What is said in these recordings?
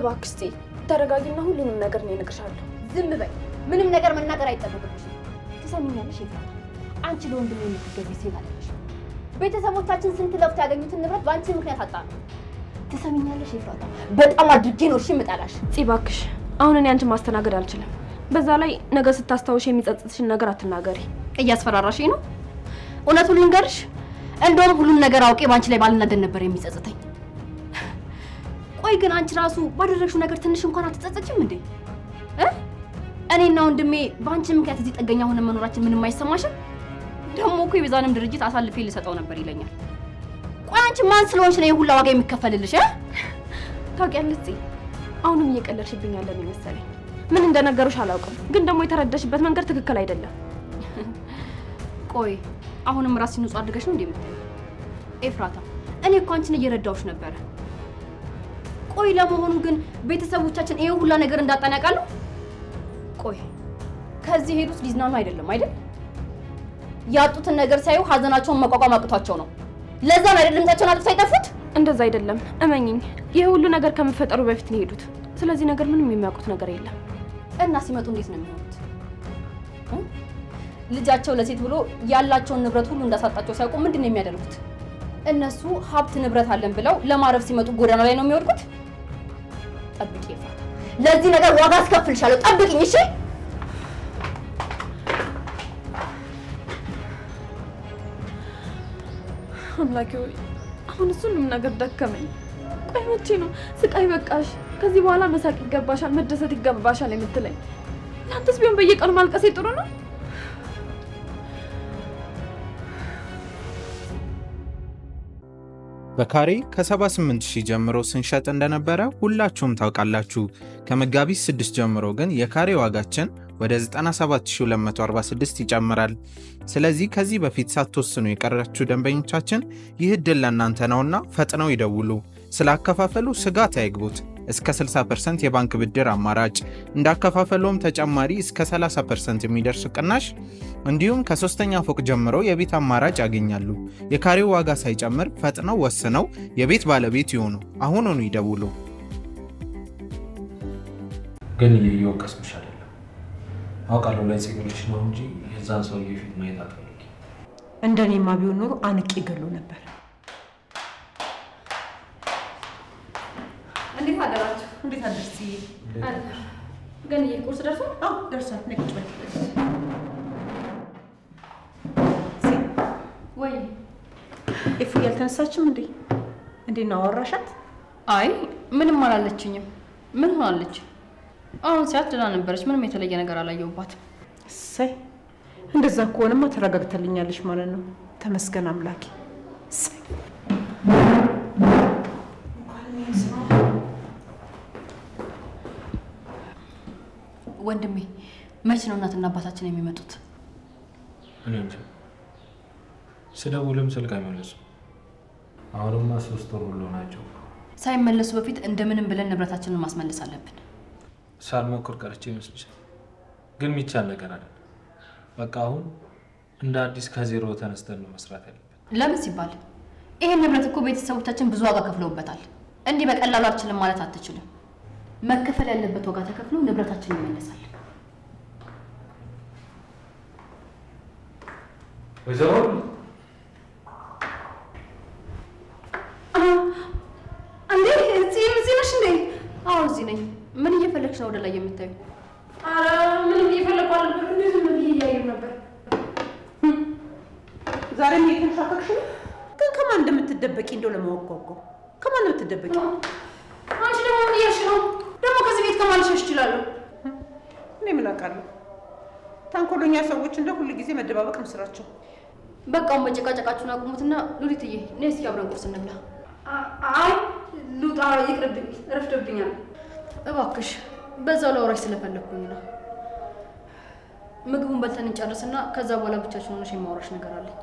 እባክስቲ ተረጋጊና ሁሉንም ነገር ነው እነግርሻለሁ ዝም በይ ምንም ነገር መናገር አይጠበቅብሽም ትሰሚኛለሽ ይፍራታ አንቺ ለወንድሜ የምትገቢ ሴት አይደለሽ ቤተሰቦቻችን ስንት ለፍት ያገኙትን ንብረት ባንቺ ምክንያት አጣን ትሰሚኛለሽ ይፍራታ በጣም አድርጌ ነው እሺ ምጣላሽ ጽባክሽ አሁን እኔ አንቺ ማስተናገድ አልችልም በዛ ላይ ነገ ስታስታውሽ የሚጸጽትሽን ነገር አትናገሪ እያስፈራራሽኝ ነው እውነቱን ልንገርሽ እንደውም ሁሉን ነገር አውቄ ባንቺ ላይ ባልናደድ ነበር የሚጸጽተኝ ቆይ ግን አንቺ ራሱ ባደረግሽው ነገር ትንሽ እንኳን አትጸጸችም እንዴ እኔና ወንድሜ ባንቺ ምክንያት እዚህ ጠገኛ ሆነ መኖራችን ምንም አይሰማሽም ደሞ እኮ የበዛንም ድርጅት አሳልፌ ልሰጠው ነበር ይለኛል ቆይ አንቺ ማን ስለሆንሽ ነው የሁላ ዋጋ የሚከፈልልሽ ታውቂያለሽ አሁንም እየቀለድሽብኝ ያለ ነው መሰለኝ ምን እንደነገሩሽ አላውቅም ግን ደሞ የተረዳሽበት መንገድ ትክክል አይደለም ቆይ አሁንም ራስሽን ንጹህ አድርገሽ ነው እንደምትይው ኤፍራታ እኔ እኮ አንቺን እየረዳውሽ ነበር ቆይ ለመሆኑ ግን ቤተሰቦቻችን ይሄ ሁላ ነገር እንዳጣን ያውቃሉ ቆይ ከዚህ ሄዱስ ሊዝናኑ አይደለም አይደል ያጡትን ነገር ሳይው ሀዘናቸውን መቋቋም አቅቷቸው ነው ለዛ ነው አይደለም ታቸውን አጥፍተው አይጠፉት እንደዛ አይደለም እመኚኝ ይሄ ሁሉ ነገር ከመፈጠሩ በፊት ነው ሄዱት ስለዚህ ነገር ምንም የሚያውቁት ነገር የለም እና ሲመጡ እንዴት ነው የሚሆኑት ልጃቸው ለሴት ብሎ ያላቸውን ንብረት ሁሉ እንዳሳጣቸው ሳይቆም ምንድነው የሚያደርጉት እነሱ ሀብት ንብረት አለን ብለው ለማረፍ ሲመጡ ጎዳና ላይ ነው የሚወድቁት ጠብቂ ይፋታ ለዚህ ነገር ዋጋ አስከፍልሻለሁ ጠብቂኝ እሺ አምላኬ ሆይ አሁን ሁሉም ነገር ደከመኝ ቆይ መቼ ነው ስቃይ በቃሽ ከዚህ በኋላ መሳቅ ይገባሻል መደሰት ይገባሻል የምትለኝ አንተስ ቢሆን በየቀኑ ማልቀስ ጥሩ ነው በካሬ ከ78000 ጀምሮ ስንሸጥ እንደነበረ ሁላችሁም ታውቃላችሁ ከመጋቢት 6 ጀምሮ ግን የካሬ ዋጋችን ወደ 97246 ይጨምራል ስለዚህ ከዚህ በፊት ሳትወስኑ የቀራችሁ ደንበኞቻችን ይህ እድል ለእናንተ ነውና ፈጥነው ይደውሉ ስላከፋፈሉ ስጋት አይግቡት እስከ 60% የባንክ ብድር አማራጭ እንዳከፋፈሉም ተጨማሪ እስከ 30% የሚደርስ ቅናሽ እንዲሁም ከ3ኛ ፎቅ ጀምሮ የቤት አማራጭ ያገኛሉ የካሬው ዋጋ ሳይጨምር ፈጥነው ወስነው የቤት ባለቤት ይሆኑ አሁኑኑ ይደውሉ ግን ይወቀስብሽ አይደለም አውቃለሁ ላይ ጽግልሽ ነው እንጂ የዛን ሰው የፊት ማየት አትፈልጊ እንደኔማ ቢሆን ኖሮ አንቄ ገሎ ነበር እንዴት አደራችሁ እንዴት አደርሲ ግን የቁርስ ደርሶ ደርሷል ነቅጭ በል ወይ እፉ ያልተነሳችም እንዴ ነው አወራሻት አይ ምንም አላለችኝም ምን ሆናለች አሁን ሲያት ደህና ነበረች ምንም የተለየ ነገር አላየውባት ሰይ እንደዛ ከሆነማ ተረጋግተልኛለሽ ማለት ነው ተመስገን አምላኬ ሰይ ወንድሜ መች ነው እናትና አባታችን የሚመጡት እኔ እንጃ ስደውልም ስልክ አይመልሱም አሁንማ 3 ወር ሁሉ ናቸው ሳይመለሱ በፊት እንደምንም ብለን ንብረታችንን ማስመለስ አለብን ሳልሞክር ቀርቼ ይመስልሻል ግን የሚቻል ነገር አይደል በቃ አሁን እንደ አዲስ ከዜሮ ተነስተን ነው መስራት ያለብን ለምን ሲባል ይሄን ንብረት እኮ ቤተሰቦቻችን ብዙ ዋጋ ከፍለውበታል እንዲህ በቀላሉ አልችልም ማለት አትችልም መከፈል ያለበት ዋጋ ተከፍሎ ንብረታችንን ይመለሳል ወይዘሮ አንዴ እዚህ ነሽ እንዴ አዎ እዚህ ነኝ ምን እየፈለግሽ ነው ወደ ላይ የምታዩ አረ ምንም እየፈለኩ አይደለም እንዴ ዝም ብዬ እያየሁ ነበር ዛሬ ምን ተንሻፈክሽ ግን ከማን እንደምትደበቂ እንደው ለማወቅቆ ከማን እንደምትደበቂ አንቺ ደግሞ ምን እያልሽ ነው ደግሞ ከዚህ ቤት ከማን ልሸሽ እችላለሁ እኔ ምን አውቃለሁ ታንኮሎኛ ሰዎች እንደ ሁሉ ጊዜ መደባበቅ መስራቸው በቃው መጨቃጨቃችሁን አቁሙትና ሉሊትዬ ነይ እስኪ አብረን ቁርስ እንብላ አይ ሉጣ ይቅርብኝ ረፍዶብኛል እባክሽ በዛው ላውራሽ ስለፈለኩኝ ነው ምግቡን በልተን እንጨርስና ከዛ በኋላ ብቻችን ሆነሽ የማውራሽ ነገር አለኝ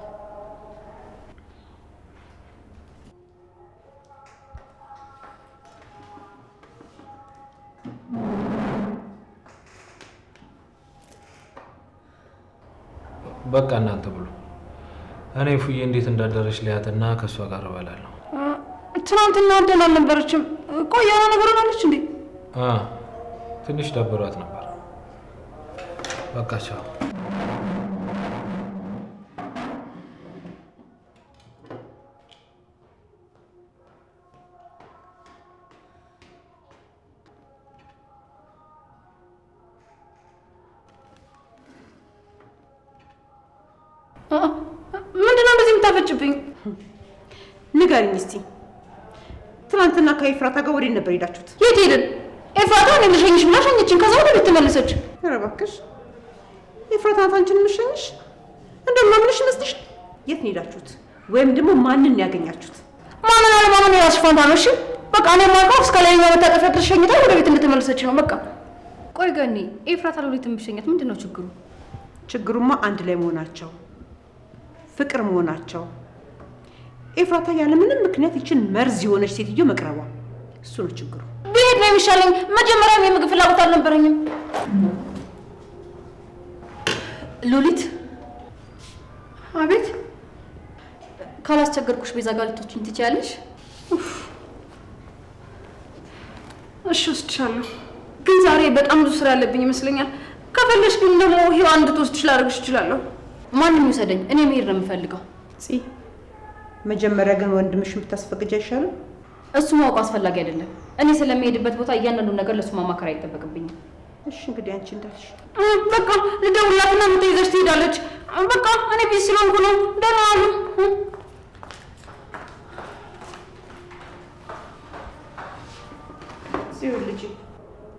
በቃ እናንተ ብሉ እኔ ፉዬ እንዴት እንዳደረሽ ሊያትና ከሷ ጋር እበላለሁ ትናንትና ደህና አልነበረችም ቆይ የሆነ ነገር ሆናለች እንዴ ትንሽ ደብሯት ነበር። በቃ ቻው። ምንድነው እንደዚህ የምታፈጭብኝ? ንገሪኝ እስቲ ትናንትና ከኤፍራታ ጋር ወዴት ነበር ሄዳችሁት? የት ሄድን? ኤፍራታ እኔ ልሸኝሽ ብላ ሸኘችኝ። ከዛ ወደ ቤት ተመለሰች። ኧረ እባክሽ ኤፍራታ አንቺን ልሸኝሽ እንደማምንሽ መስልሽ? የት ነው ሄዳችሁት? ወይም ደግሞ ማንን ያገኛችሁት? ማንን አለማመን የራስሽ ፋንታ ነው። እሺ በቃ እኔ ማውቀው እስከ ላይኛው መታጠፊያ ድረስ ሸኝታ ወደ ቤት እንደተመለሰች ነው። በቃ ቆይ ገኒ ኤፍራታ ለሁለት የምትሸኛት ምንድነው ችግሩ? ችግሩማ አንድ ላይ መሆናቸው ፍቅር መሆናቸው ኤፍራታ ያለ ምንም ምክንያት ይችን መርዝ የሆነች ሴትዮ መቅረቧ እሱ ነው ችግሩ። ብሄድ ነው የሚሻለኝ። መጀመሪያም የምግብ ፍላጎት አልነበረኝም። ሉሊት አቤት። ካላስቸገርኩሽ ቤዛ ጋር ልትወጪኝ ትችያለሽ? እሺ ወስድሻለሁ፣ ግን ዛሬ በጣም ብዙ ስራ ያለብኝ ይመስለኛል። ከፈለሽ ግን ደግሞ ሄዋን እንድትወስድሽ ላደርግሽ እችላለሁ። ማንም ይውሰደኝ፣ እኔ መሄድ ነው የምፈልገው። መጀመሪያ ግን ወንድምሽን ብታስፈቅጂ አይሻልም? እሱ ማወቅ አስፈላጊ አይደለም። እኔ ስለሚሄድበት ቦታ እያንዳንዱን ነገር ለሱ ማማከር አይጠበቅብኝም። እሺ እንግዲህ አንቺ እንዳልሽ በቃ ልደውልላትና የምትይዘሽ ትሄዳለች። በቃ እኔ ቢዚ ስለሆንኩ ነው። ደህና ዋሉ። ጽዮን ልጄ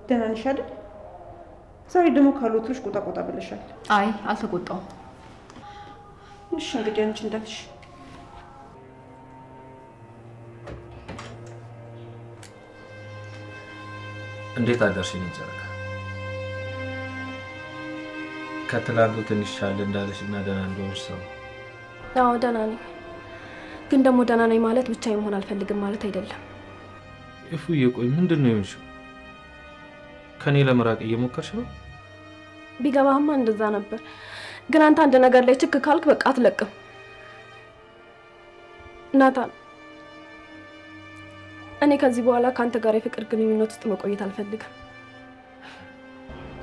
ደህና ነሽ አይደል? ዛሬ ደግሞ ካልወጥሽ ቆጣ ቆጣ ብለሻል። አይ አልተቆጣሁም። እሺ እንግዲህ አንቺ እንዳልሽ እንዴት አደርሽ? ጨረቃ ከትላንቱ ትንሽ ሻል እንዳለሽና ደህና እንደሆንሽ ሰው። አዎ ደህና ነኝ፣ ግን ደግሞ ደህና ነኝ ማለት ብቻዬን መሆን አልፈልግም ማለት አይደለም። እፉዬ ቆይ ምንድነው የሆንሽው? ከኔ ለመራቅ እየሞከርሽ ነው? ቢገባህማ እንደዛ ነበር፣ ግን አንተ አንድ ነገር ላይ ችክ ካልክ በቃ አትለቅም። ናታን እኔ ከዚህ በኋላ ካንተ ጋር የፍቅር ግንኙነት ውስጥ መቆየት አልፈልግም።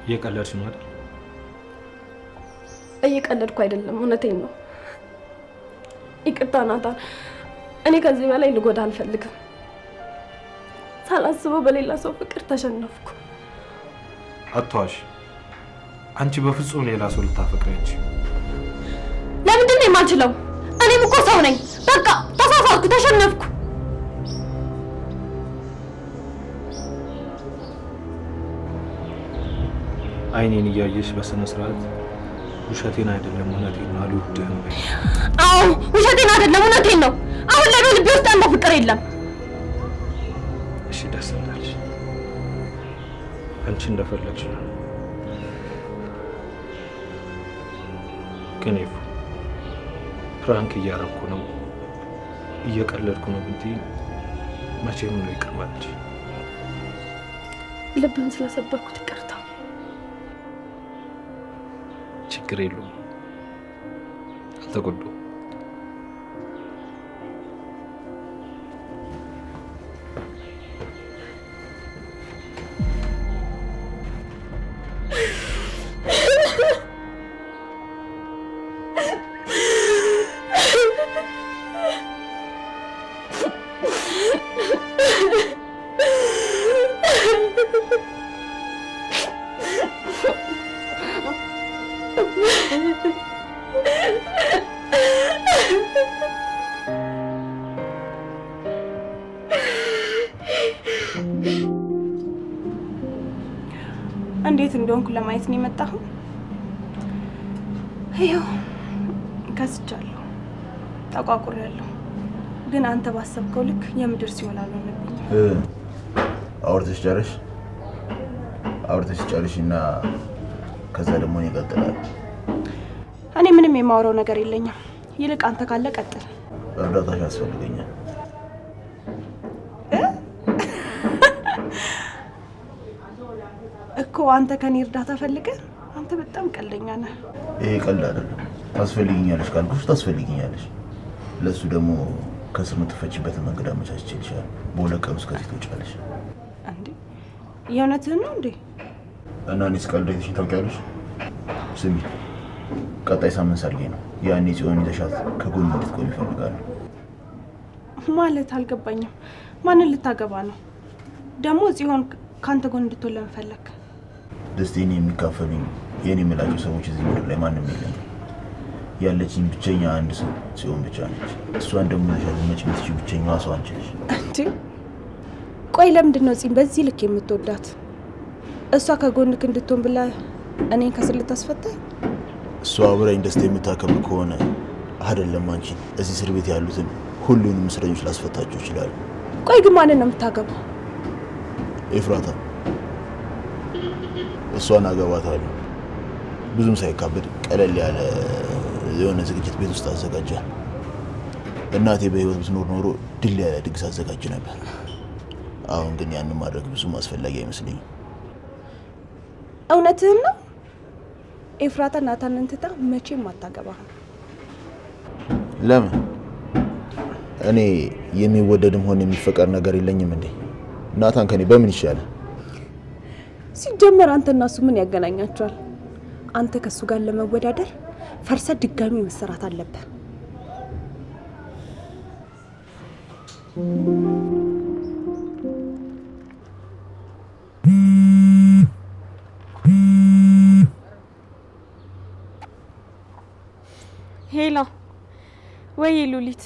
እየቀለድሽ ነው አይደል? እየቀለድኩ አይደለም፣ እውነቴን ነው። ይቅርታ ናታን፣ እኔ ከዚህ በላይ ልጎዳ አልፈልግም። ሳላስበው በሌላ ሰው ፍቅር ተሸነፍኩ። አትዋሽ። አንቺ በፍጹም ሌላ ሰው ልታፈቅሪያች። ለምንድን ነው የማልችለው? እኔም እኮ ሰው ነኝ። በቃ ተሳሳትኩ፣ ተሸነፍኩ። አይኔን እያየሽ በስነ ስርዓት ውሸቴን አይደለም እውነቴን ነው አልወድህም በይ። አዎ ውሸቴን አይደለም እውነቴን ነው። አሁን ላይ በልቤ ውስጥ አንተ ፍቅር የለም። እሺ ደስ እንዳለሽ አንቺ እንደፈለግሽ ነው። ግን ይፉ ፍራንክ እያረኩ ነው እየቀለድኩ ነው ብትይ መቼም ነው ይቅር ማለት። ልብን ስለሰበርኩት ይቅርታ። ችግር የለውም አልተጎዳሁም። እንዴት እንደሆንኩ ለማየት ነው የመጣሁ። ይኸው ከስቻለሁ፣ ተቋቁሬያለሁ። ግን አንተ ባሰብከው ልክ የምድር ሲወል አልሆነብኝም። አውርተሽ ጨርሽና ከዛ ደግሞ ይቀጥላል። እኔ ምንም የማወራው ነገር የለኝም። ይልቅ አንተ ካለ ቀጥል። እርዳታሽ ያስፈልገኛል። እኮ አንተ ከኔ እርዳታ ፈልገህ? አንተ በጣም ቀልደኛ ነህ። ይሄ ቀልድ አይደለም። ታስፈልጊኛለሽ ካልኩሽ ታስፈልጊኛለሽ። ለሱ ደግሞ ከስር የምትፈቺበትን መንገድ አመቻችቼልሻለሁ። በሁለት ቀን ውስጥ ከዚህ ትወጫለሽ። እንዴ የእውነትህን ነው እንዴ? እና እኔስ ቀልዴትሽን ታውቂያለሽ? ስሚ ቀጣይ ሳምንት ሰርጌ ነው። ያኔ ጽዮን ይዘሻት ከጎን እንድትቆም ይፈልጋሉ። ማለት አልገባኝም። ማንን ልታገባ ነው? ደግሞ ጽዮን ካንተ ጎን እንድትሆን ለምን ፈለክ? ደስታዬን የሚካፈሉኝ የኔ የምላቸው ሰዎች እዚህ ምድር ላይ ማንም የለኝም። ያለችኝ ብቸኛ አንድ ሰው ጽዮን ብቻ ነች። እሷን ደግሞ ይዘሻት መች የምትችይው ብቸኛዋ ሰው አንቺ ነሽ። እንዴ ቆይ ለምንድን ነው ጽዮን በዚህ ልክ የምትወዳት? እሷ ከጎንክ እንድትሆን ብላ እኔን ከስር ልታስፈታኝ? እሷ አብራኝ ደስታ የምታከብር ከሆነ አይደለም አንቺን እዚህ እስር ቤት ያሉትን ሁሉንም እስረኞች ላስፈታቸው ይችላል። ቆይ ግን ማንን ነው የምታገባው? ኤፍራታ እሷን አገባታለሁ። ብዙም ሳይካበድ ቀለል ያለ የሆነ ዝግጅት ቤት ውስጥ አዘጋጃል። እናቴ በህይወት ብትኖር ኖሮ ድል ያለ ድግስ አዘጋጅ ነበር። አሁን ግን ያንን ማድረግ ብዙም አስፈላጊ አይመስለኝም። እውነትህን ነው? ኤፍራታ ናታንን ትታ መቼም አታገባህም። ለምን? እኔ የሚወደድም ሆነ የሚፈቀር ነገር የለኝም እንዴ? ናታን ከኔ በምን ይሻላል? ሲጀመር አንተና እሱ ምን ያገናኛቸዋል? አንተ ከሱ ጋር ለመወዳደር ፈርሰ ድጋሚ መሰራት አለበት። ሄሎ ወይ ሉሊት፣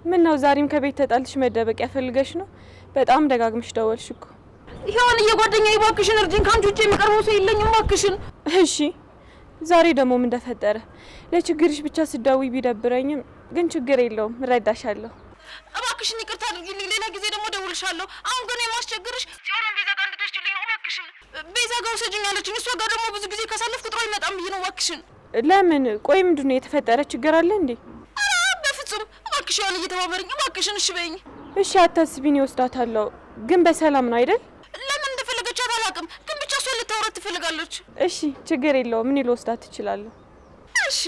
ምን ነው ዛሬም ከቤት ተጣልሽ መደበቂያ ፈልገሽ ነው? በጣም ደጋግመሽ ደወልሽ እኮ። ይሄውን የጓደኛዬ ባክሽን እርጅን ካንቺ ውጪ የሚቀርበው ሰው የለኝም ባክሽን። እሺ ዛሬ ደግሞ ምን ተፈጠረ? ለችግርሽ ብቻ ስደውይ ቢደብረኝም ግን ችግር የለውም እረዳሻለሁ። እባክሽን ይቅርታ አድርጊልኝ፣ ሌላ ጊዜ ደግሞ ደውልሻለሁ። አሁን ግን የማስቸግርሽ ጽዮንን ቤዛ ጋር እንድትወስጂልኝ ነው እባክሽን። ቤዛ ጋር ውሰጂኝ አለችኝ። እሷ ጋር ደግሞ ብዙ ጊዜ ካሳለፍኩ ጥሩ አይመጣም ብዬ ነው እባክሽን። ለምን? ቆይ ምንድነው የተፈጠረ ችግር አለ እንዴ? በፍጹም እባክሽ ያን እየተባበረኝ እባክሽን እሺ በይኝ። እሺ አታስቢኝ፣ እወስዳታለሁ። ግን በሰላም ነው አይደል? ለምን እንደፈለገቻት አላውቅም፣ ግን ብቻ እሷ ልታወራት ትፈልጋለች። እሺ ችግር የለውም፣ እኔ ልወስዳት እችላለሁ። እሺ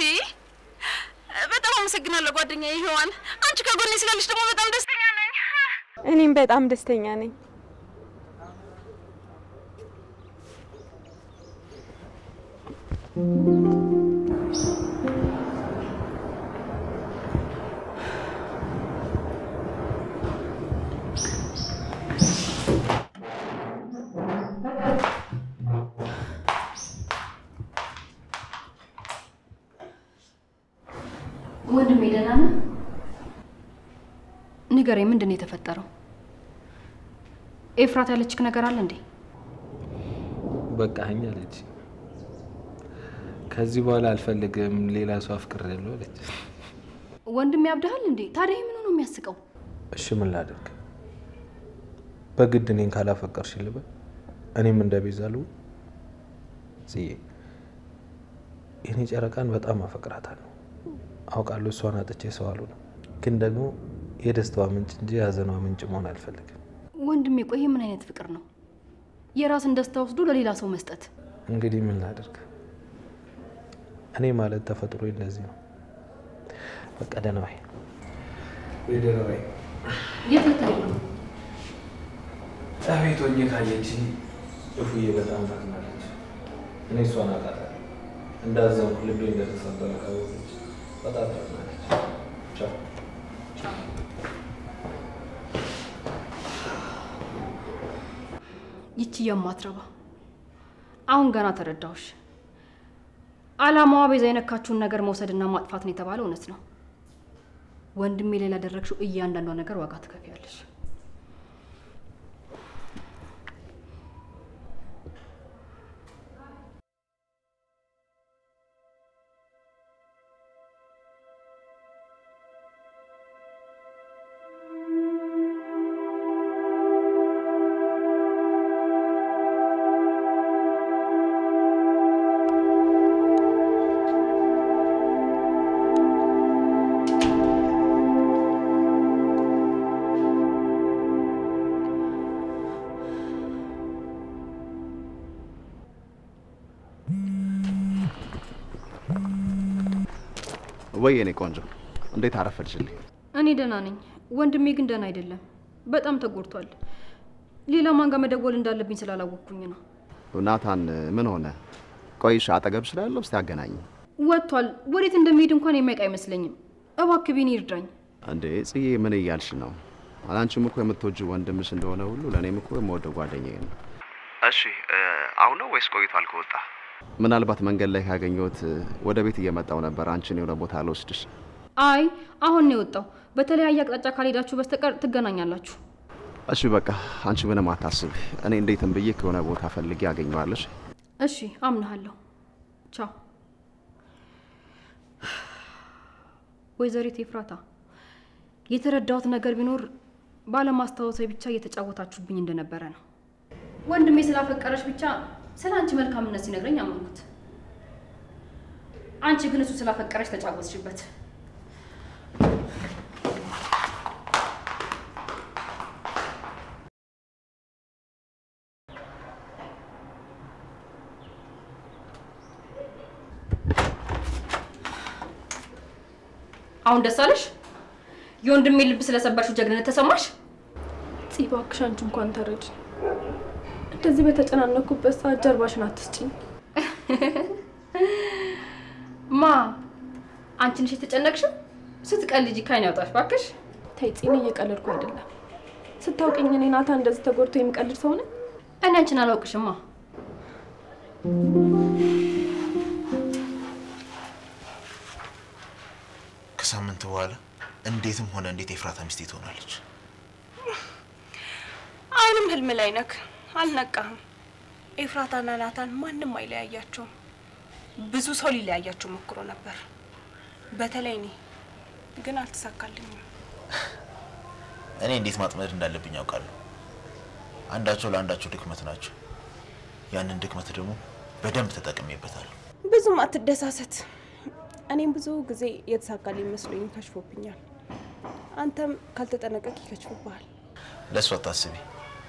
በጣም አመሰግናለሁ ጓደኛዬ ሔዋን። አንቺ ከጎኔ ስላለሽ ደግሞ በጣም ደስተኛ ነኝ። እኔም በጣም ደስተኛ ነኝ። ወንድሜ ደህና ነህ? ንገረኝ፣ ምንድን ነው የተፈጠረው? ኤፍራት ያለችክ ነገር አለ እንዴ? በቃኝ አለች። ከዚህ በኋላ አልፈልግም፣ ሌላ ሰው አፍቅሬያለሁ አለች። ወንድሜ ያብዳሃል እንዴ? ታዲያ ምን ነው የሚያስቀው? እሺ ምን ላድርግ? በግድ እኔን ካላፈቀርሽ ልበል? እኔም እንደ ቤዛ ልሁን? ጽዬ የኔ ጨረቃን በጣም አፈቅራታለሁ። አውቃለሁ እሷን አጥቼ ሰው አልሆንም፣ ግን ደግሞ የደስታዋ ምንጭ እንጂ የሀዘኗ ምንጭ መሆን አልፈልግም። ወንድሜ ቆይ ምን አይነት ፍቅር ነው? የራስን ደስታ ወስዶ ለሌላ ሰው መስጠት። እንግዲህ ምን ላድርግ? እኔ ማለት ተፈጥሮ እንደዚህ ነው። በቃ ደህና ዋይ። ደህና ዋይ። የት ልትሄድ ነው? አቤት ሆኜ ካየችኝ እፉዬ በጣም ታዝናለች። እኔ እሷን አውቃታለሁ። እንዳዘንኩ ልቤ እንደተሰበረ ካወቀች በጣም ታዝናለች። ቻው። ይቺ የማትረባ አሁን ገና ተረዳውሽ። አላማዋ ቤዛ የነካችውን ነገር መውሰድና ማጥፋት ነው የተባለው እውነት ነው። ወንድሜ ላይ ላደረግሽው እያንዳንዷ ነገር ዋጋ ትከፍያለሽ። ወይ የኔ ቆንጆ እንዴት አረፈድሽልኝ? እኔ ደህና ነኝ፣ ወንድሜ ግን ደህና አይደለም። በጣም ተጎድቷል። ሌላ ማን ጋር መደወል እንዳለብኝ ስላላወቅኩኝ ነው። ናታን ምን ሆነ? ቆይሽ አጠገብ ስላለው እስቲ አገናኝ። ወጥቷል። ወዴት እንደሚሄድ እንኳን የሚያውቅ አይመስለኝም። እባክህ ቢኒ ይርዳኝ። እንዴ ጽዬ ምን እያልሽ ነው? አላንቺም እኮ የምትወጂው ወንድምሽ እንደሆነ ሁሉ ለኔም እኮ የምወደው ጓደኛዬ ነው። እሺ አሁን ነው ወይስ ቆይቷል ከወጣ? ምናልባት መንገድ ላይ ካገኘሁት ወደ ቤት እየመጣው ነበር አንቺን የሆነ ቦታ ልወስድሽ። አይ አሁን ነው የወጣው። በተለያየ አቅጣጫ ካልሄዳችሁ በስተቀር ትገናኛላችሁ። እሺ በቃ አንቺ ምንም አታስቢ። እኔ እንዴትም ብዬ ከሆነ ቦታ ፈልጌ አገኘዋለሽ። እሺ አምናለሁ። ቻው። ወይዘሪት ኤፍራታ የተረዳሁት ነገር ቢኖር ባለማስታወሴ ብቻ እየተጫወታችሁብኝ እንደነበረ ነው። ወንድሜ ስላፈቀረሽ ብቻ ስላንቺ መልካምነት ሲነግረኝ አመንኩት። አንቺ ግን እሱ ስላፈቀረሽ ተጫወትሽበት። አሁን ደስ አለሽ? የወንድሜ ልብ ስለሰበርሽው ጀግንነት ተሰማሽ? እባክሽ አንቺ እንኳን ተረጂ። እንደዚህ በተጨናነኩበት ሰዓት ጀርባሽን አትስጪኝ። ማ አንቺ ነሽ የተጨነቅሽው? ስትቀልጂ ካይን ያውጣሽ ባክሽ። ተይ ጽኔ፣ እየቀለድኩ አይደለም። ስታውቂኝ እኔ ናታ እንደዚህ ተጎድቶ የሚቀልድ ሰው ነኝ? እኔ አንቺን አላውቅሽማ። ከሳምንት በኋላ እንዴትም ሆነ እንዴት ኤፍራታ ሚስቴ ትሆናለች? አሁንም ህልም ላይ ነክ አልነቃህም። ኤፍራታና ናታን ማንም አይለያያቸውም። ብዙ ሰው ሊለያያቸው ሞክሮ ነበር፣ በተለይ እኔ ግን አልተሳካልኝም። እኔ እንዴት ማጥመድ እንዳለብኝ አውቃለሁ። አንዳቸው ለአንዳቸው ድክመት ናቸው። ያንን ድክመት ደግሞ በደንብ ተጠቅሜበታለሁ። ብዙም አትደሳሰት። እኔም ብዙ ጊዜ የተሳካልኝ መስሎኝ ከሽፎብኛል። አንተም ካልተጠነቀቅ ይከሽፍብሃል። ለሷ አታስቢ፣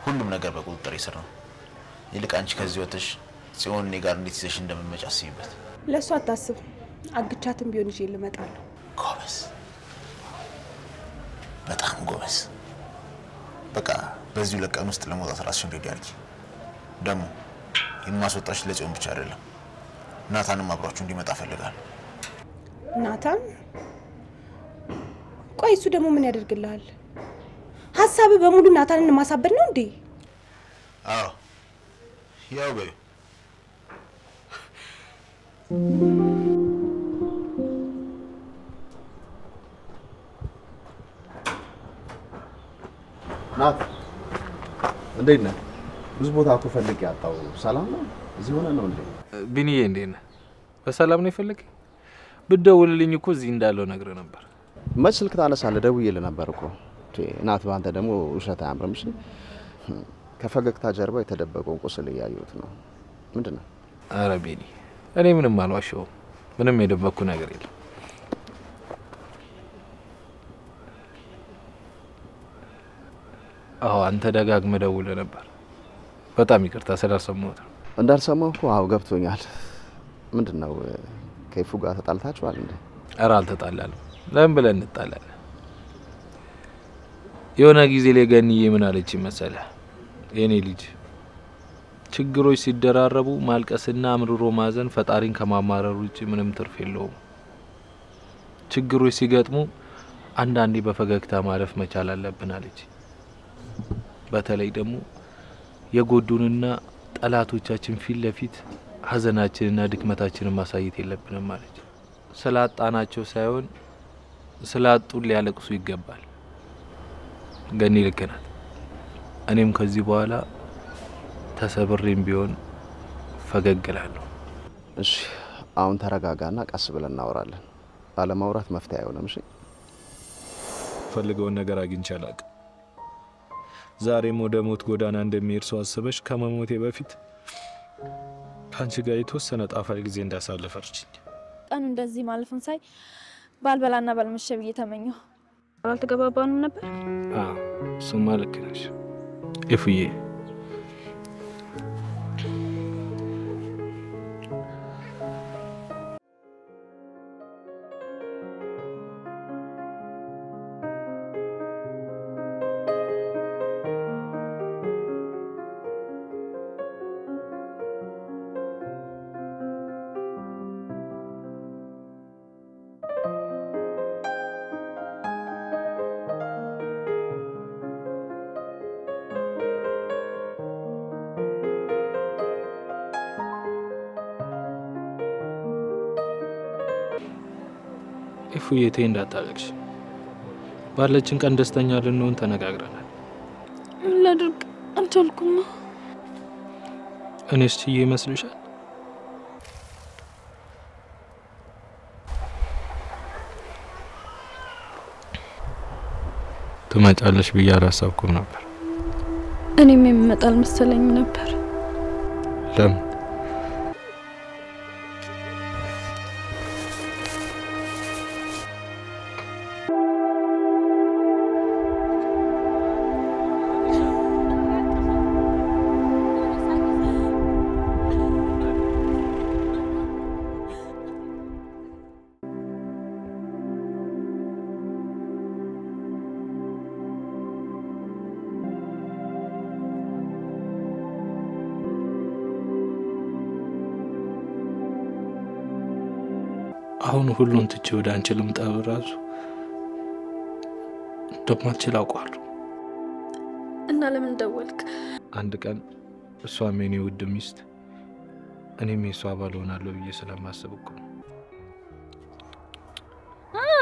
ሁሉም ነገር በቁጥጥር ስር ነው። ይልቅ አንቺ ከዚህ ወጥተሽ ጽዮን እኔ ጋር እንዴት ይዘሽ እንደምትመጪ አስቢበት። ለሷ አታስብ፣ አግቻትም ቢሆን ይዤ ልመጣለሁ። ጎበዝ፣ በጣም ጎበዝ። በቃ በዚሁ ለቀን ውስጥ ለመውጣት ራስሽን ሬዲ አድርጊ። ደግሞ የማስወጣሽ ለጽዮን ብቻ አይደለም፣ ናታንም አብሯችሁ እንዲመጣ ፈልጋለሁ። ናታን? ቆይ እሱ ደግሞ ምን ያደርግልሃል? ሀሳብ በሙሉ ናታንን ማሳበድ ነው እንዴ? አዎ ያው በይ። ናት እንዴት ነህ? ብዙ ቦታ እኮ ፈልጌ ያጣው። ሰላም ነው? እዚህ ሆነ ነው እንዴ? ቢኒዬ እንዴት ነህ? በሰላም ነው የፈለገኝ? ብትደውልልኝ እኮ እዚህ እንዳለው ነግሬህ ነበር። መች ስልክ ታነሳለህ? ደውዬልህ ነበር እኮ። ናት ባንተ ደግሞ ውሸት አያምርም። እሺ ከፈገግታ ጀርባ የተደበቀውን ቁስል እያየሁት ነው። ምንድን ነው? ኧረ ቢኒ እኔ ምንም አልዋሸሁም። ምንም የደበቅኩ ነገር የለም። አዎ አንተ ደጋግመህ ደውለህ ነበር። በጣም ይቅርታ ስላልሰማሁት ነው። እንዳልሰማሁ እኮ አዎ ገብቶኛል። ምንድን ነው ከይፉ ጋር ተጣልታችኋል እንዴ? ኧረ አልተጣላንም። ለምን ብለን እንጣላለን? የሆነ ጊዜ ላይ ገንዬ ምን አለች መሰለህ? የኔ ልጅ ችግሮች ሲደራረቡ ማልቀስና አምርሮ ማዘን ፈጣሪን ከማማረር ውጪ ምንም ትርፍ የለውም። ችግሮች ሲገጥሙ አንዳንዴ በፈገግታ ማለፍ መቻል አለብን አለች። በተለይ ደግሞ የጎዱንና ጠላቶቻችን ፊት ለፊት ሀዘናችንና ድክመታችንን ማሳየት የለብንም አለች። ስላጣናቸው ሳይሆን ስላጡን ሊያለቅሱ ይገባል። ገኒ ልክ ናት። እኔም ከዚህ በኋላ ተሰብሬም ቢሆን ፈገግ እላለሁ። እሺ አሁን ተረጋጋና ቀስ ብለን እናወራለን። አለማውራት መፍትሄ አይሆንም። እሺ ፈልገውን ነገር አግኝቼ አላውቅም። ዛሬም ወደ ሞት ጎዳና እንደሚሄድ ሰው አስበሽ ከመሞቴ በፊት ካንቺ ጋር የተወሰነ ጣፋጭ ጊዜ እንዳሳለፈርችኝ ቀኑ እንደዚህ ማለፉን ሳይ ባልበላና ባልመሸ ብዬ ተመኘሁ። አልተገባባንም ነበር? አዎ እሱማ ልክ ነሽ እፉዬ። እፉዬ ተይ እንዳታለቅሽ። ባለችን ቀን ደስተኛ ልንሆን ተነጋግረናል። ምን ላድርግ አልቻልኩም። እኔስ ችዬ ይመስልሻል? ትመጫለሽ ብዬ አላሰብኩም ነበር። እኔም የምመጣ አልመሰለኝም ነበር። ለምን? አሁን ሁሉን ትቼ ወደ አንቺ ልምጣ ብራሱ እንደማልችል አውቃለሁ። እና ለምን ደወልክ? አንድ ቀን እሷም የኔ ውድ ሚስት እኔም የሷ ባል ሆናለሁ ብዬ ስለማስብ እኮ ነው።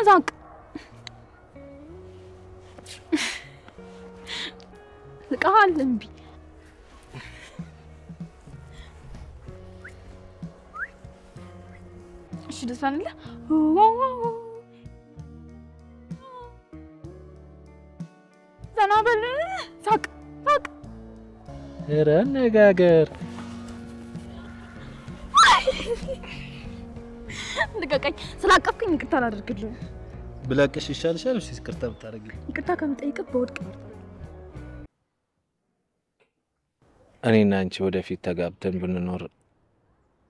ዛቅ ልቃል እንቢ እሺ ደሳንለ ዘናበል ሳቅ ሳቅ ረነጋገር ልቀቀኝ። ስላቀፍከኝ ይቅርታ አላደርግልህም። ብላቅሽ ይሻልሻል ወይስ ይቅርታ ብታረጊ? ይቅርታ ከምጠይቅህ በወድቅ እኔና አንቺ ወደፊት ተጋብተን ብንኖር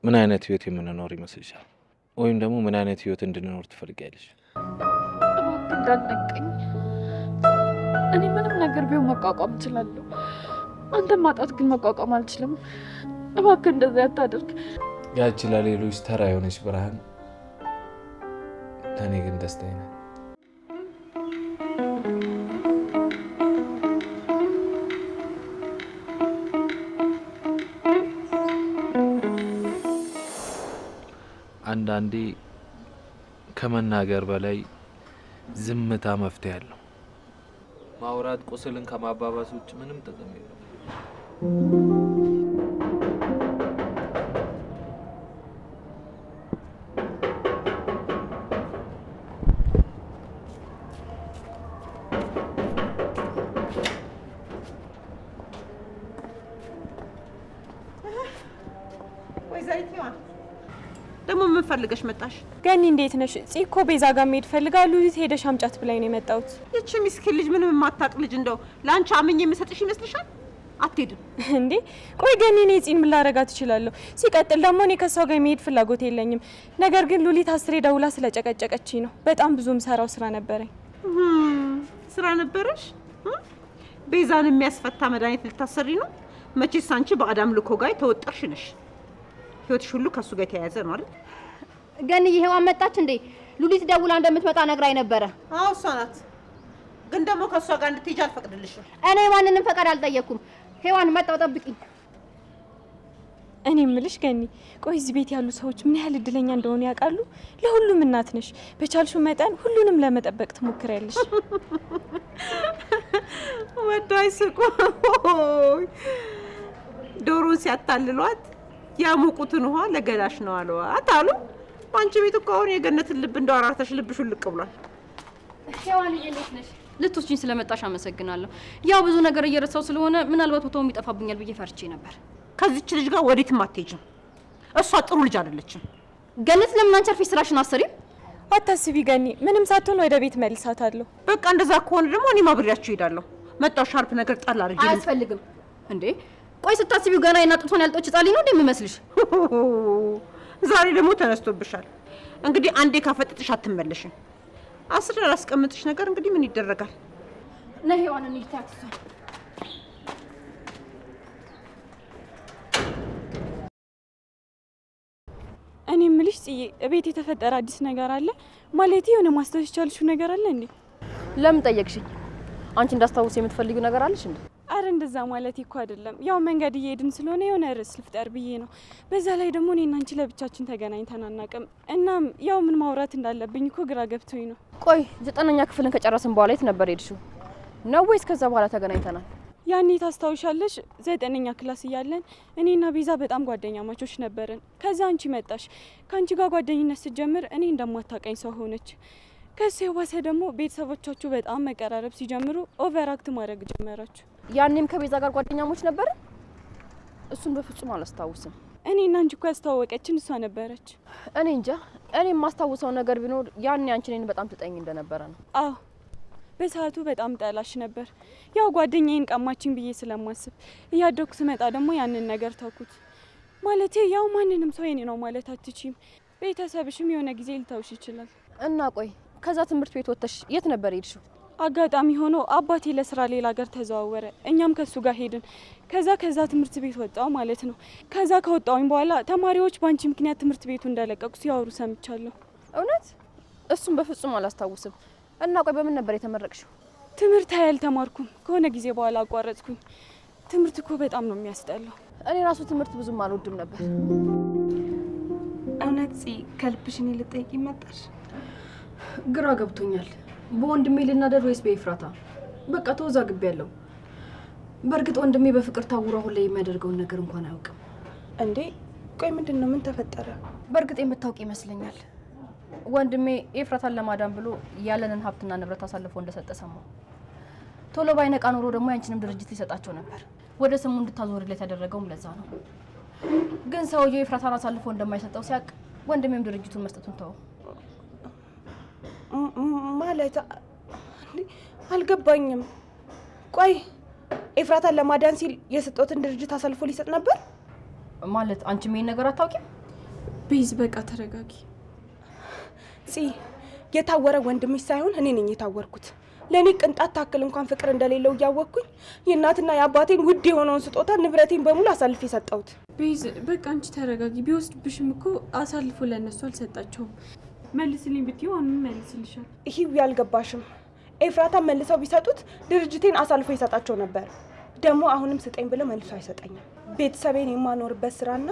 ምን አይነት ህይወት የምንኖር ይመስልሻል? ወይም ደግሞ ምን አይነት ህይወት እንድንኖር ትፈልጊያለሽ? እንዳትነቀኝ። እኔ ምንም ነገር ቢሆን መቋቋም እችላለሁ። አንተን ማጣት ግን መቋቋም አልችልም። እባክህ እንደዚህ አታድርግ። ያቺ ለሌሎች ተራ የሆነች ብርሃን ለእኔ ግን ደስታዬ ናት። አንዳንዴ ከመናገር በላይ ዝምታ መፍትሄ አለው። ማውራት ቁስልን ከማባባስ ውጭ ምንም ጥቅም የለውም። ደግሞ ምን ፈልገሽ መጣሽ? ገኒ እንዴት ነሽ? ጽኮ ቤዛ ጋር መሄድ ፈልጋሉ። ሄደሽ አምጫት ብላኝ ነው የመጣሁት። ይቺ ምስኪን ልጅ ምንም የማታውቅ ልጅ እንደው ላንቺ አምኜ የምሰጥሽ ይመስልሻል? አትሄድም እንዴ? ቆይ ገኒ እኔ ጽን ምን ላረጋት እችላለሁ? ሲቀጥል ደግሞ እኔ ከሷ ጋር መሄድ ፍላጎት የለኝም። ነገር ግን ሉሊት አስሬ ደውላ ስለጨቀጨቀችኝ ነው። በጣም ብዙም ሰራው ስራ ነበረኝ። ስራ ነበረሽ? ቤዛን የሚያስፈታ መድኃኒት ልታሰሪ ነው? መቼስ አንቺ በአዳም ልኮ ጋር ተወጠርሽ ነሽ። ህይወትሽ ሁሉ ከሱ ጋር የተያያዘ ነው አይደል? ገኒ ይሄዋን መጣች እንዴ? ሉሊት ደውላ እንደምትመጣ ነግራኝ ነበረ። አዎ እሷ ናት። ግን ደግሞ ከሷ ጋር እንድትሄጂ አልፈቅድልሽም። እኔ ማንንም ፈቃድ አልጠየቅኩም። ሄዋን መጣው ጠብቂኝ። እኔ ምልሽ ገኒ፣ ቆይ እዚህ ቤት ያሉ ሰዎች ምን ያህል እድለኛ እንደሆነ ያውቃሉ? ለሁሉም እናት ነሽ። በቻልሽው መጠን ሁሉንም ለመጠበቅ ትሞክሪያለሽ። ወዳይ ስቆ ዶሮን ሲያታልሏት ያሞቁትን ውሃ ለገላሽ ነው አሏት አሉ። አንቺ ቤት እኮ አሁን የገነትን ልብ እንደው አራርተሽ ልብሽ ልቅ ብሏል። ሄዋን እንዴት ነሽ? ልትወስጂኝ ስለመጣሽ አመሰግናለሁ። ያው ብዙ ነገር እየረሳው ስለሆነ ምናልባት ቦታውም ይጠፋብኛል ብዬ ፈርቼ ነበር። ከዚች ልጅ ጋር ወዴትም አትሄጂም። እሷ ጥሩ ልጅ አይደለችም። ገነት ለምን አንቺ አርፈሽ ስራሽን አሰሪም? አታስቢ ገኒ፣ ምንም ሳትሆን ወደ ቤት መልሳታለሁ። በቃ እንደዛ ከሆነ ደግሞ እኔ ማብሪያችሁ እሄዳለሁ። መጣው ሻርፕ ነገር ጣል አድርጊ። አያስፈልግም እንዴ? ቆይ ስታስቢው ገና የናጡቷን ያልጦች ጻሊ ነው እንደምመስልሽ? ዛሬ ደግሞ ተነስቶብሻል። እንግዲህ አንዴ ካፈጥጥሽ አትመለሽም። አስር አስቀምጥሽ ነገር እንግዲህ ምን ይደረጋል? ነይ ሄዋን እንሂድ ታክሲ። እኔ ምልሽ ጽዬ፣ እቤት የተፈጠረ አዲስ ነገር አለ ማለት የሆነ ማስታወስ ቻልሽው ነገር አለ እንዴ? ለምን ጠየቅሽኝ? አንቺ እንዳስታውስ የምትፈልጊው ነገር አለሽ እንዴ? አረ እንደዛ ማለት እኮ አይደለም። ያው መንገድ እየሄድን ስለሆነ የሆነ ርዕስ ልፍጠር ብዬ ነው። በዛ ላይ ደግሞ እኔና አንቺ ለብቻችን ተገናኝተን አናውቅም። እናም ያው ምን ማውራት እንዳለብኝ እኮ ግራ ገብቶኝ ነው። ቆይ 9ኛ ክፍልን ከጨረስን በኋላ የት ነበር ሄድሽው? ነው ወይስ ከዛ በኋላ ተገናኝተናል? ያኔ ታስታውሻለሽ? 9ኛ ክላስ እያለን እኔና ቤዛ በጣም ጓደኛ ማቾች ነበርን። ከዛ አንቺ መጣሽ። ካንቺ ጋር ጓደኝነት ስትጀምር እኔ እንደማታቀኝ ሰው ሆነች። ከሱ የባሰ ደግሞ ቤተሰቦቻችሁ በጣም መቀራረብ ሲጀምሩ ኦቨርአክት ማድረግ ጀመራችሁ። ያኔም ከቤዛ ጋር ጓደኛሞች ነበር? እሱን በፍጹም አላስታውስም። እኔና አንቺ እኮ ያስተዋወቀችን እሷ ነበረች። እኔ እንጃ። እኔ የማስታውሰው ነገር ቢኖር ያኔ አንቺ እኔን በጣም ትጠኝ እንደነበረ ነው። አዎ በሰዓቱ በጣም ጠላሽ ነበር። ያው ጓደኛዬን ቀማችኝ ብዬ ስለማስብ እያደኩ ስመጣ ደግሞ ያንን ነገር ተውኩት። ማለቴ ያው ማንንም ሰው የኔ ነው ማለት አትችይም። ቤተሰብሽም የሆነ ጊዜ ሊተውሽ ይችላል። እና ቆይ ከዛ ትምህርት ቤት ወጥተሽ የት ነበር ሄድሽው? አጋጣሚ ሆኖ አባቴ ለስራ ሌላ ሀገር ተዘዋወረ። እኛም ከሱ ጋር ሄድን። ከዛ ትምህርት ቤት ወጣው ማለት ነው። ከዛ ከወጣውኝ በኋላ ተማሪዎች ባንቺ ምክንያት ትምህርት ቤቱ እንደለቀቁ ሲያወሩ ሰምቻለሁ። እውነት? እሱን በፍጹም አላስታውስም። እና ቆይ በምን ነበር የተመረቅሽው? ትምህርት አልተማርኩም። ከሆነ ጊዜ በኋላ አቋረጥኩኝ። ትምህርት እኮ በጣም ነው የሚያስጠላው። እኔ ራሱ ትምህርት ብዙም አልወድም ነበር። እውነት ከልብሽ እኔ ልጠይቅ ይመጣሽ? ግራ ገብቶኛል። በወንድሜ ልናደር ወይስ በኤፍራታ? በቃ ተወዛግቤያለሁ። በእርግጥ ወንድሜ በፍቅር ታውሮ አሁን ላይ የሚያደርገውን ነገር እንኳን አያውቅም። እንዴ ቆይ ምንድነው? ምን ተፈጠረ? በእርግጥ የምታውቂ ይመስለኛል። ወንድሜ ኤፍራታን ለማዳን ብሎ ያለንን ሀብትና ንብረት አሳልፎ እንደሰጠ ሰማሁ። ቶሎ ባይነቃ ኖሮ ደግሞ ያንቺንም ድርጅት ሊሰጣቸው ነበር። ወደ ስሙ እንድታዞርለት ያደረገውም ለዛ ነው። ግን ሰውዬው ኤፍራታን አሳልፎ እንደማይሰጠው ሲያቅ ወንድሜም ድርጅቱን መስጠቱን ተወው። ማለት አልገባኝም። ቆይ ኤፍራታን ለማዳን ሲል የሰጠውትን ድርጅት አሳልፎ ሊሰጥ ነበር ማለት? አንቺም ይሄን ነገር አታውቂም? ቤዝ በቃ ተረጋጊ። የታወረ ወንድምሽ ሳይሆን እኔ ነኝ የታወርኩት። ለኔ ቅንጣት ታክል እንኳን ፍቅር እንደሌለው እያወቅኩኝ የእናትና የአባቴን ውድ የሆነውን ስጦታ ንብረቴን በሙሉ አሳልፌ ሰጠሁት። ቤዝ በቃ አንቺ ተረጋጊ። ቢወስድብሽም እኮ አሳልፎ ለነሱ አልሰጣቸውም። መልስልኝ ብትይው አሁን መልስልሻል። ይሄው ያልገባሽም ኤፍራታን መልሰው ቢሰጡት ድርጅቴን አሳልፎ ይሰጣቸው ነበር። ደግሞ አሁንም ስጠኝ ብለው መልሶ አይሰጠኝም። ቤተሰቤን የማኖርበት ስራና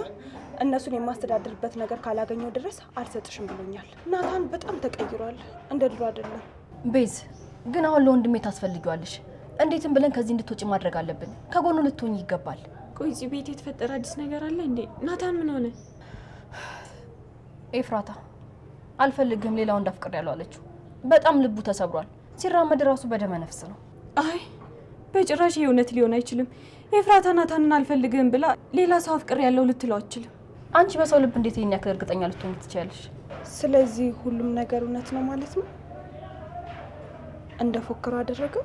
እነሱን የማስተዳድርበት ነገር ካላገኘው ድረስ አልሰጥሽም ብሎኛል። ናታን በጣም ተቀይሯል፣ እንደ ድሮ አይደለም። ቤዝ ግን አሁን ለወንድሜ ታስፈልጊዋለሽ። እንዴትም ብለን ከዚህ እንድትወጪ ማድረግ አለብን። ከጎኑ ልትሆኚ ይገባል። ቆይ እዚህ ቤት የተፈጠረ አዲስ ነገር አለ እንዴ? ናታን ምን ሆነ? ኤፍራታ አልፈልግም ሌላው እንዳፍቅር ያለው አለችው። በጣም ልቡ ተሰብሯል። ሲራመድ ራሱ በደመ ነፍስ ነው። አይ በጭራሽ የእውነት ሊሆን አይችልም። ኤፍራታ ናታንን አልፈልግም ብላ ሌላ ሰው አፍቅር ያለው ልትለው አትችልም። አንቺ በሰው ልብ እንዴት ይሄን ያክል እርግጠኛ ልትሆኚ ትችያለሽ? ስለዚህ ሁሉም ነገር እውነት ነው ማለት ነው? እንደፎከሩ አደረገው?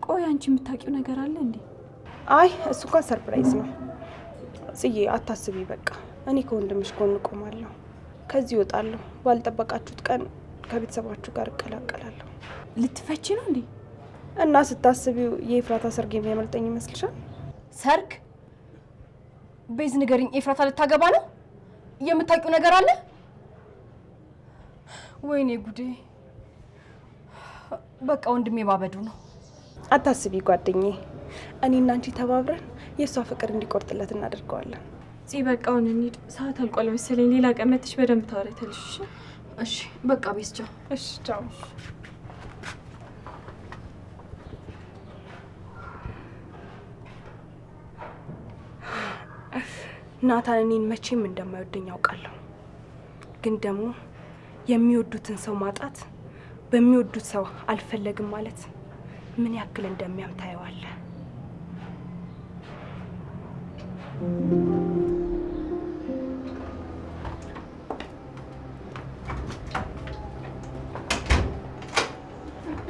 ቆይ አንቺ የምታውቂው ነገር አለ እንዴ? አይ እሱ እንኳን ሰርፕራይዝ ነው። ጽዬ አታስቢ፣ በቃ እኔ ከወንድምሽ ጎን ቆማለሁ። ከዚህ እወጣለሁ። ባልጠበቃችሁት ቀን ከቤተሰባችሁ ጋር እቀላቀላለሁ። ልትፈቺ ነው እንዴ? እና ስታስቢው የኤፍራታ ሰርግ የሚያመልጠኝ ይመስልሻል? ሰርግ? ቤዝ ንገሪኝ፣ ኤፍራታ ልታገባ ነው? የምታውቂው ነገር አለ? ወይኔ ጉዴ! በቃ ወንድሜ ባበዱ ነው። አታስቢ ጓደኛዬ፣ እኔና አንቺ ተባብረን የሷ ፍቅር እንዲቆርጥለት እናደርገዋለን። በቃ አሁን እንሂድ። ሰዓት አልቋል መሰለኝ። ሌላ ቀን መጥተሽ በደንብ ታወሪያለሽ። እሺ በቃ ቤዝ ቻው። እሺ ቻው። ናታን እኔን መቼም እንደማይወደኝ ያውቃለሁ። ግን ደግሞ የሚወዱትን ሰው ማጣት በሚወዱት ሰው አልፈለግም ማለት ምን ያክል እንደሚያም ታየዋለህ።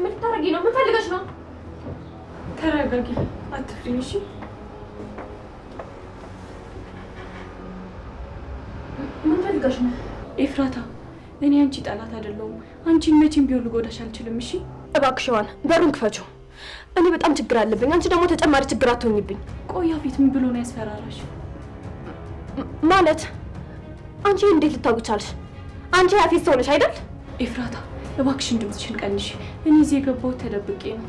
ምን ታረጊ ነው? ምን ፈልገሽ ነው? ተረጋጊ፣ አትፍሪ እሺ? ምን ፈልገሽ ነው? ኤፍራታ እኔ አንቺ ጠላት አይደለሁም። አንቺን መቼም ቢሆን ልጎዳሽ አልችልም። እሺ እባክሽ ዋን በሩን ክፈችው። እኔ በጣም ችግር አለብኝ። አንቺ ደግሞ ተጨማሪ ችግር አትሆኝብኝ። ቆይ ያፌት ምን ብሎ ነው ያስፈራራሽ? ማለት አንቺ እንዴት ልታውቂ ቻልሽ? አንቺ ያፌት ሰው ነሽ አይደል? ኤፍራታ እባክሽን ድምፅሽን ቀንሺ። እኔ እዚህ የገባሁት ተደብቄ ነው።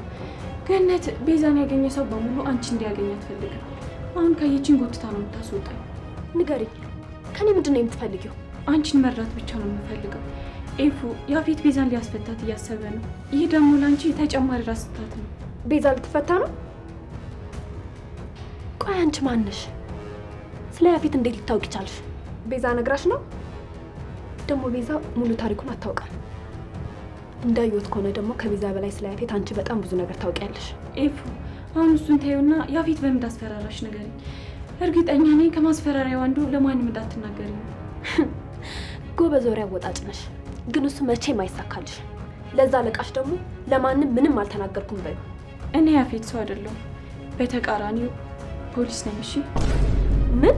ገነት ቤዛን ያገኘ ሰው በሙሉ አንቺ እንዲያገኛት ፈልጋ አሁን ከየችን ጎትታ ነው የምታስወጣኝ። ንገሪኝ፣ ከኔ ምንድነው የምትፈልጊው? አንቺን መርዳት ብቻ ነው የምፈልገው። ኤፉ ያፌት ቤዛን ሊያስፈታት እያሰበ ነው። ይህ ደግሞ ላንቺ ተጨማሪ ራስ ምታት ነው። ቤዛ ልትፈታ ነው? ቆይ አንቺ ማነሽ? ስለ ያፌት እንዴት ልታውቂ ቻልሽ? ቤዛ ነግራሽ ነው? ደግሞ ቤዛ ሙሉ ታሪኩን አታውቃም። እንዳየሁት ከሆነ ደግሞ ከቤዛ በላይ ስለ ያፌት አንቺ በጣም ብዙ ነገር ታውቂያለሽ። ኤፉ አሁን እሱን ተይውና ያፌት በምን እንዳስፈራራሽ ንገሪኝ። እርግጠኛ ነኝ ከማስፈራሪያው አንዱ ለማንም እንዳትናገሪ ነው። ጎበዝ ወሬ አወጣጭ ነሽ፣ ግን እሱ መቼም አይሳካልሽ። ለዛ አለቃሽ ደግሞ ለማንም ምንም አልተናገርኩም በዩ። እኔ ያፌት ሰው አይደለሁም፣ በተቃራኒው ፖሊስ ነኝ። እሺ ምን?